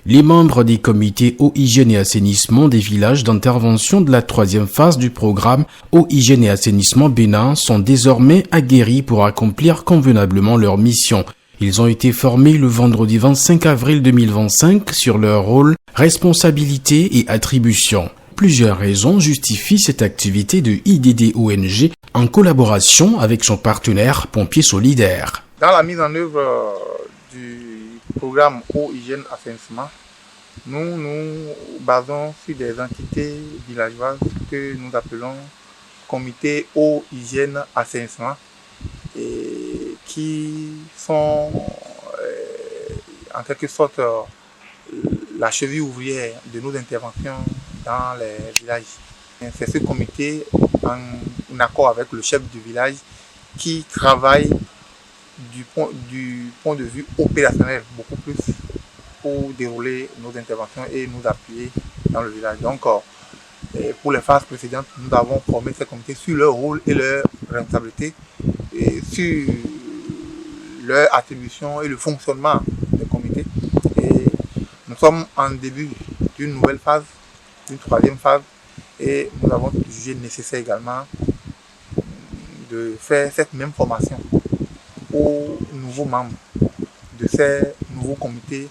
Les membres des comités eau, hygiène et assainissement des villages d'intervention de la troisième phase du programme eau, hygiène et assainissement Bénin sont désormais aguerris pour accomplir convenablement leur mission. Ils ont été formés le vendredi 25 avril 2025 sur leur rôle, responsabilités et attributions. Plusieurs raisons justifient cette activité de IDD ONG en collaboration avec son partenaire Pompiers Solidaires. Dans la mise en œuvre du programme eau, hygiène, assainissement, nous nous basons sur des entités villageoises que nous appelons comité eau, hygiène, assainissement et qui sont en quelque sorte la cheville ouvrière de nos interventions dans les villages. C'est ce comité en accord avec le chef du village qui travaille du point de vue opérationnel beaucoup plus pour dérouler nos interventions et nous appuyer dans le village. Donc, pour les phases précédentes, nous avons formé ces comités sur leur rôle et leur responsabilité, et sur leur attribution et le fonctionnement des comités. Et nous sommes en début d'une nouvelle phase, d'une troisième phase, et nous avons jugé nécessaire également de faire cette même formation aux nouveaux membres de ces nouveaux comités,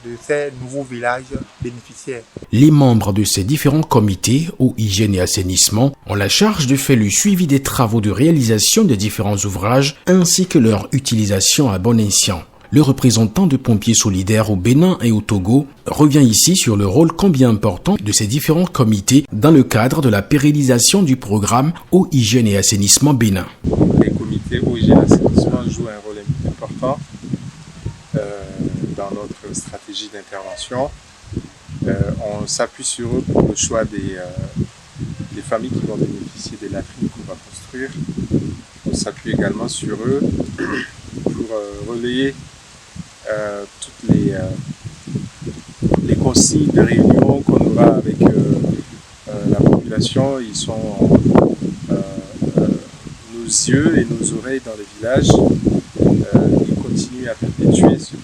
de ces nouveaux villages bénéficiaires. Les membres de ces différents comités, eau, hygiène et assainissement, ont la charge de faire le suivi des travaux de réalisation des différents ouvrages ainsi que leur utilisation à bon escient. Le représentant de Pompiers Solidaires au Bénin et au Togo revient ici sur le rôle combien important de ces différents comités dans le cadre de la pérennisation du programme eau, hygiène et assainissement Bénin. Les comités eau, hygiène et assainissement jouent un rôle important dans notre stratégie d'intervention. On s'appuie sur eux pour le choix des familles qui vont bénéficier des latrines qu'on va construire. On s'appuie également sur eux pour relayer toutes les consignes de réunion qu'on aura avec la population. Ils sont nos yeux et nos oreilles dans les villages. Ils continuent à perpétuer ce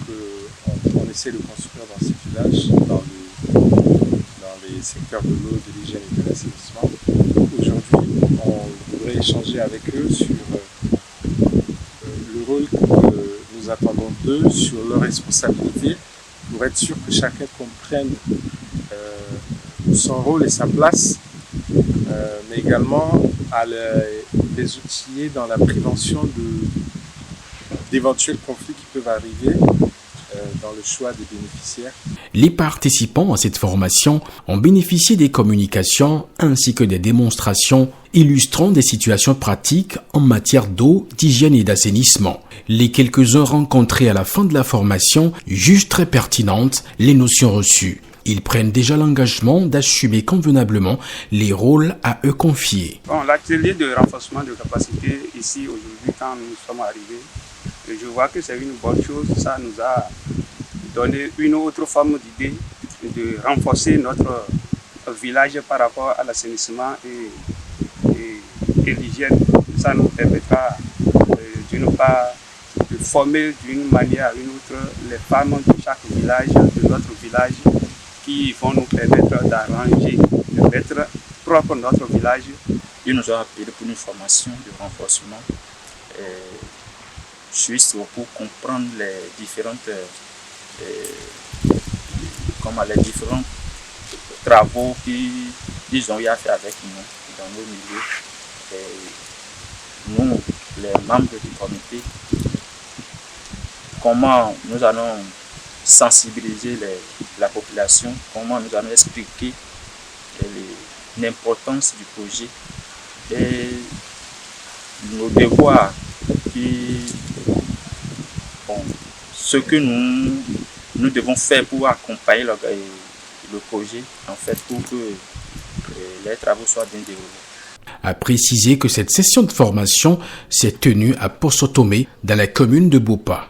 qu'on essaie de construire dans ces villages, dans les secteurs de l'eau, de l'hygiène et de l'assainissement. Aujourd'hui, on voudrait échanger avec eux sur le rôle que nous attendons d'eux, sur leurs responsabilités, pour être sûr que chacun comprenne son rôle et sa place, mais également à les outiller dans la prévention d'éventuels conflits qui peuvent arriver dans le choix des bénéficiaires. Les participants à cette formation ont bénéficié des communications ainsi que des démonstrations illustrant des situations pratiques en matière d'eau, d'hygiène et d'assainissement. Les quelques-uns rencontrés à la fin de la formation jugent très pertinentes les notions reçues. Ils prennent déjà l'engagement d'assumer convenablement les rôles à eux confiés. L'atelier de renforcement de capacité ici aujourd'hui, quand nous sommes arrivés, je vois que c'est une bonne chose. Ça nous a donné une autre forme d'idée de renforcer notre village par rapport à l'assainissement et l'hygiène. Ça nous permettra d'une part de former d'une manière à une autre les femmes de chaque village, de notre village, qui vont nous permettre d'arranger, de mettre propre notre village. Ils nous ont appelé pour une formation de renforcement juste pour comprendre les différents travaux qu'ils ont eu à faire avec nous dans nos milieux. Et nous, les membres du comité, comment nous allons sensibiliser la population, comment nous allons expliquer l'importance du projet et nos devoirs, ce que nous devons faire pour accompagner le projet, en fait, pour que les travaux soient bien déroulés. A préciser que cette session de formation s'est tenue à Posotomé, dans la commune de Bopa.